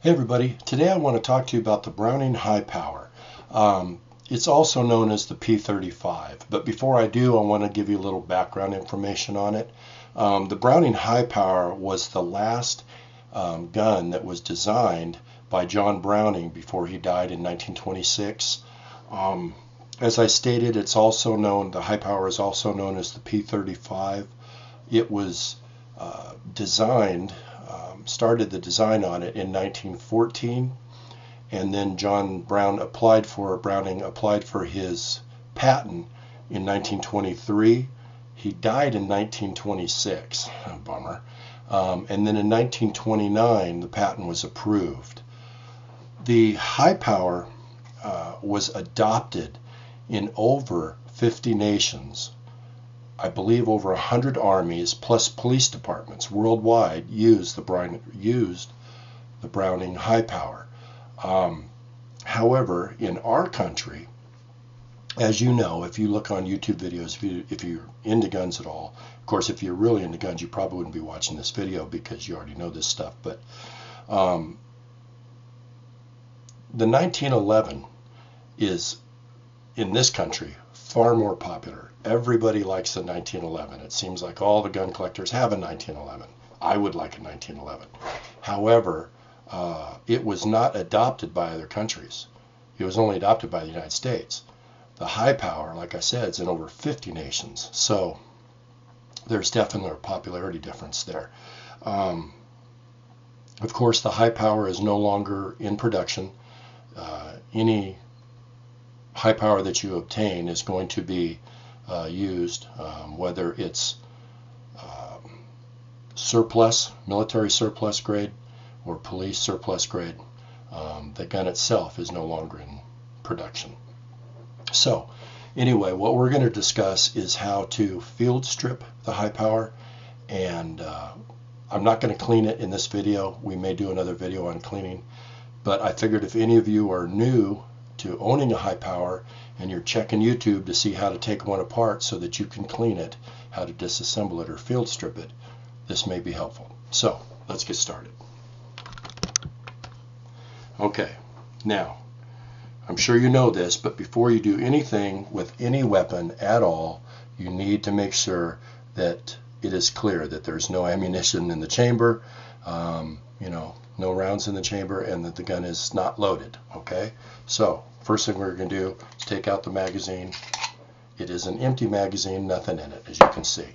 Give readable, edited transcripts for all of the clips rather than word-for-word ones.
Hey everybody, today I want to talk to you about the Browning High Power. It's also known as the P35, but before I do, I want to give you a little background information on it. The Browning High Power was the last gun that was designed by John Browning before he died in 1926. As I stated, it's also known, the High Power is also known as the P35. It was started the design on it in 1914, and then Browning applied for his patent in 1923. He died in 1926, bummer. And then in 1929 the patent was approved. The High Power was adopted in over 50 nations. I believe over 100 armies plus police departments worldwide used the Browning High Power. However, in our country, as you know, if you look on YouTube videos, if you're into guns at all, of course, if you're really into guns, you probably wouldn't be watching this video because you already know this stuff. But the 1911 is, in this country, far more popular. Everybody likes the 1911. It seems like all the gun collectors have a 1911. I would like a 1911. However, it was not adopted by other countries. It was only adopted by the United States. The High Power, like I said, is in over 50 nations. So there's definitely a popularity difference there. Of course, the High Power is no longer in production. Any High Power that you obtain is going to be used, whether it's surplus, military surplus grade, or police surplus grade. The gun itself is no longer in production. So anyway, what we're going to discuss is how to field strip the High Power, and I'm not going to clean it in this video. We may do another video on cleaning, but I figured if any of you are new to owning a High Power and you're checking YouTube to see how to take one apart so that you can clean it, how to disassemble it or field strip it, this may be helpful. So let's get started. Okay, now I'm sure you know this, but before you do anything with any weapon at all, you need to make sure that it is clear that there's no ammunition in the chamber, no rounds in the chamber, and that the gun is not loaded. Okay, so first thing we're going to do is take out the magazine. It is an empty magazine, nothing in it, as you can see.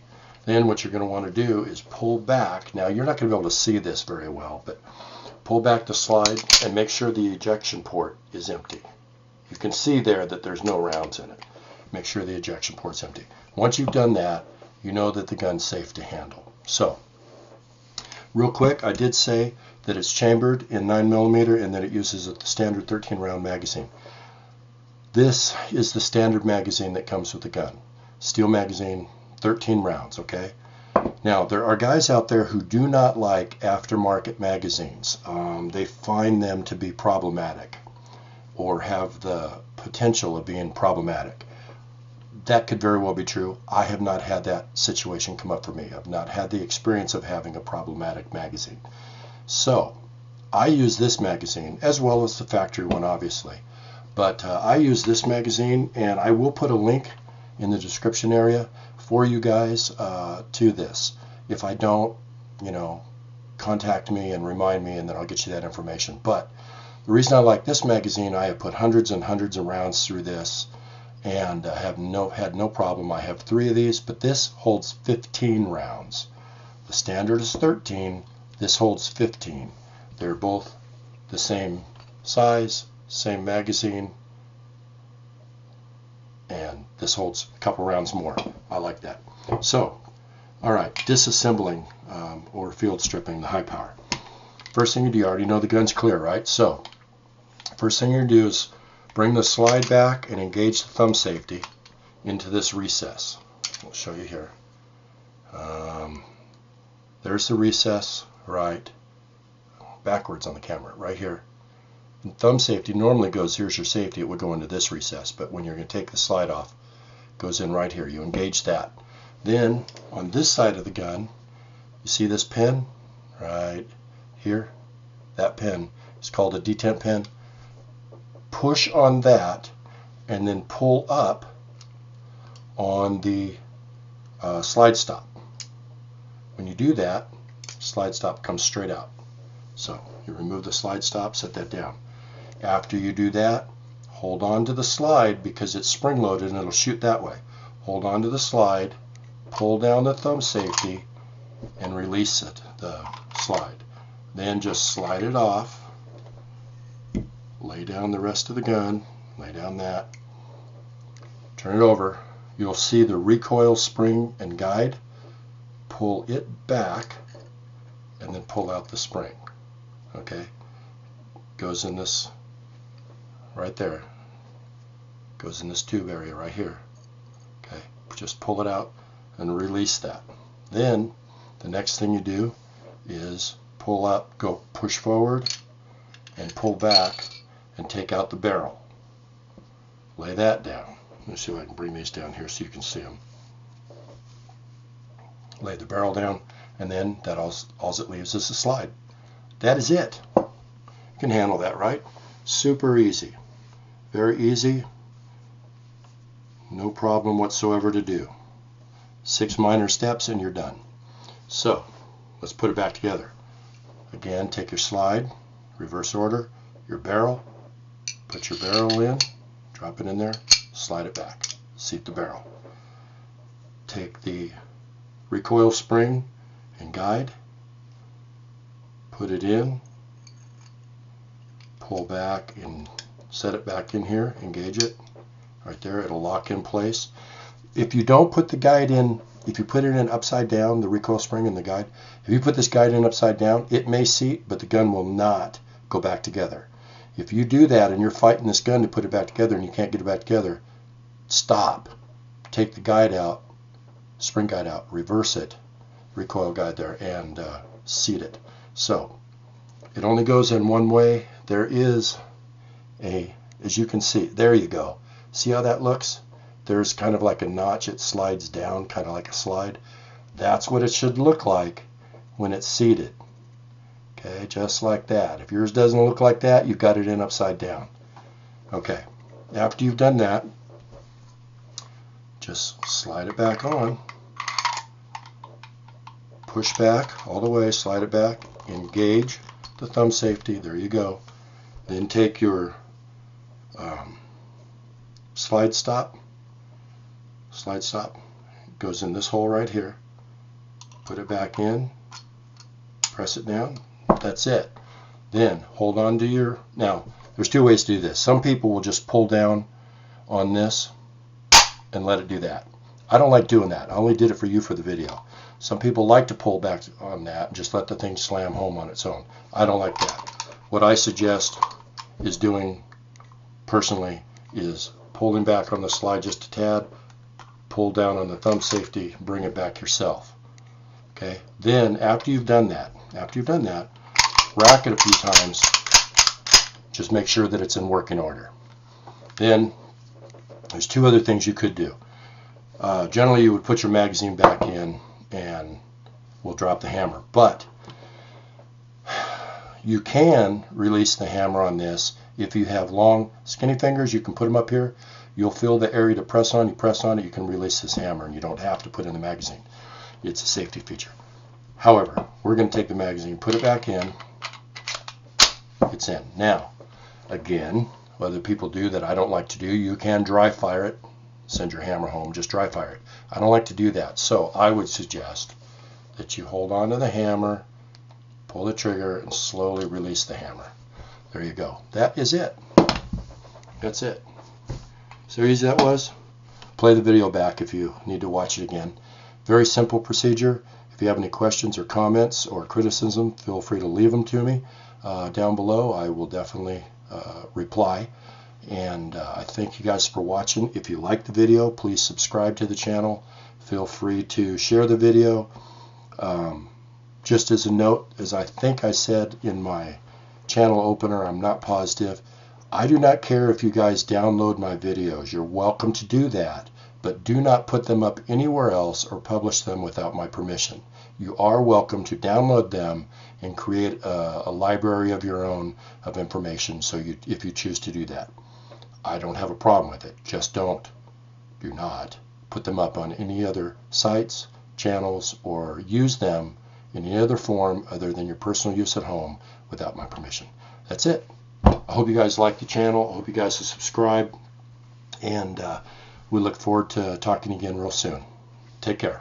Then what you're going to want to do is pull back. Now you're not going to be able to see this very well, but pull back the slide and make sure the ejection port is empty. You can see there that there's no rounds in it. Make sure the ejection port's empty. Once you've done that, you know that the gun's safe to handle. So real quick, I did say that it's chambered in 9mm and that it uses a standard 13-round magazine. This is the standard magazine that comes with the gun. Steel magazine, 13 rounds, okay? Now, there are guys out there who do not like aftermarket magazines. They find them to be problematic or have the potential of being problematic. That could very well be true. I have not had that situation come up for me. I've not had the experience of having a problematic magazine. So I use this magazine as well as the factory one, obviously. But I use this magazine, and I will put a link in the description area for you guys to this. If I don't, contact me and remind me, and then I'll get you that information. But the reason I like this magazine, I have put hundreds and hundreds of rounds through this, and had no problem. I have 3 of these, but this holds 15 rounds. The standard is 13. This holds 15. They're both the same size, same magazine, and this holds a couple rounds more. I like that. So, all right, disassembling or field stripping the High Power. First thing you do, you already know the gun's clear, right? So, first thing you're going to do is bring the slide back and engage the thumb safety into this recess. I'll show you here. There's the recess, right, backwards on the camera, right here. And thumb safety normally goes, here's your safety, it would go into this recess, but when you're going to take the slide off, it goes in right here. You engage that. Then, on this side of the gun, you see this pin? Right here? That pin It's called a detent pin. Push on that and then pull up on the slide stop. When you do that, slide stop comes straight out. So you remove the slide stop, set that down. After you do that, hold on to the slide because it's spring loaded and it'll shoot that way. Hold on to the slide, pull down the thumb safety, and release it, the slide. Then just slide it off, lay down the rest of the gun, lay down that, turn it over. You'll see the recoil spring and guide. Pull it back and then pull out the spring. Okay, goes in this right there, goes in this tube area right here. Okay, just pull it out and release that. Then the next thing you do is pull up, go push forward and pull back and take out the barrel. Lay that down. Let me see if I can bring these down here so you can see them. Lay the barrel down, and then that all it leaves is a slide. That is it. You can handle that, right? Super easy. Very easy. No problem whatsoever to do. 6 minor steps and you're done. So, let's put it back together. Again, take your slide, reverse order, your barrel, put your barrel in, drop it in there, slide it back, seat the barrel. Take the recoil spring and guide, put it in, pull back and set it back in here, engage it, right there, it'll lock in place. If you don't put the guide in, if you put it in upside down, the recoil spring and the guide, if you put this guide in upside down, it may seat, but the gun will not go back together. If you do that and you're fighting this gun to put it back together and you can't get it back together, stop. Take the guide out, spring guide out, reverse it, recoil guide there, and seat it. So it only goes in one way. There is a, as you can see, there you go. See how that looks? There's kind of like a notch. It slides down, kind of like a slide. That's what it should look like when it's seated. Okay, just like that. If yours doesn't look like that, you've got it in upside down. Okay, after you've done that, just slide it back on. Push back all the way, slide it back, engage the thumb safety. There you go. Then take your slide stop. Slide stop goes in this hole right here. Put it back in, press it down. That's it. Then hold on to your, now there's two ways to do this. Some people will just pull down on this and let it do that. I don't like doing that. I only did it for you for the video. Some people like to pull back on that and just let the thing slam home on its own. I don't like that. What I suggest is doing personally is pulling back on the slide just a tad, pull down on the thumb safety, bring it back yourself. Okay. Then after you've done that, rack it a few times. Just make sure that it's in working order. Then there's two other things you could do. Generally, you would put your magazine back in and we'll drop the hammer. But you can release the hammer on this. If you have long, skinny fingers, you can put them up here. You'll feel the area to press on. You press on it, you can release this hammer, and you don't have to put in the magazine. It's a safety feature. However, we're going to take the magazine, put it back in. It's in. Now, again, whether people do that I don't like to do, you can dry fire it. Send your hammer home, just dry fire it. I don't like to do that, so I would suggest that you hold on to the hammer, pull the trigger, and slowly release the hammer. There you go. That is it. That's it. So easy that was. Play the video back if you need to watch it again. Very simple procedure. If you have any questions or comments or criticism, feel free to leave them to me down below. I will definitely reply. And I thank you guys for watching. If you like the video, please subscribe to the channel. Feel free to share the video. Just as a note, as I think I said in my channel opener, I'm not positive. I do not care if you guys download my videos. You're welcome to do that, but do not put them up anywhere else or publish them without my permission. you are welcome to download them and create a library of your own of information, so if you choose to do that. I don't have a problem with it. Just do not put them up on any other sites, channels, or use them in any other form other than your personal use at home without my permission. That's it. I hope you guys like the channel. I hope you guys will subscribe, and we look forward to talking again real soon. Take care.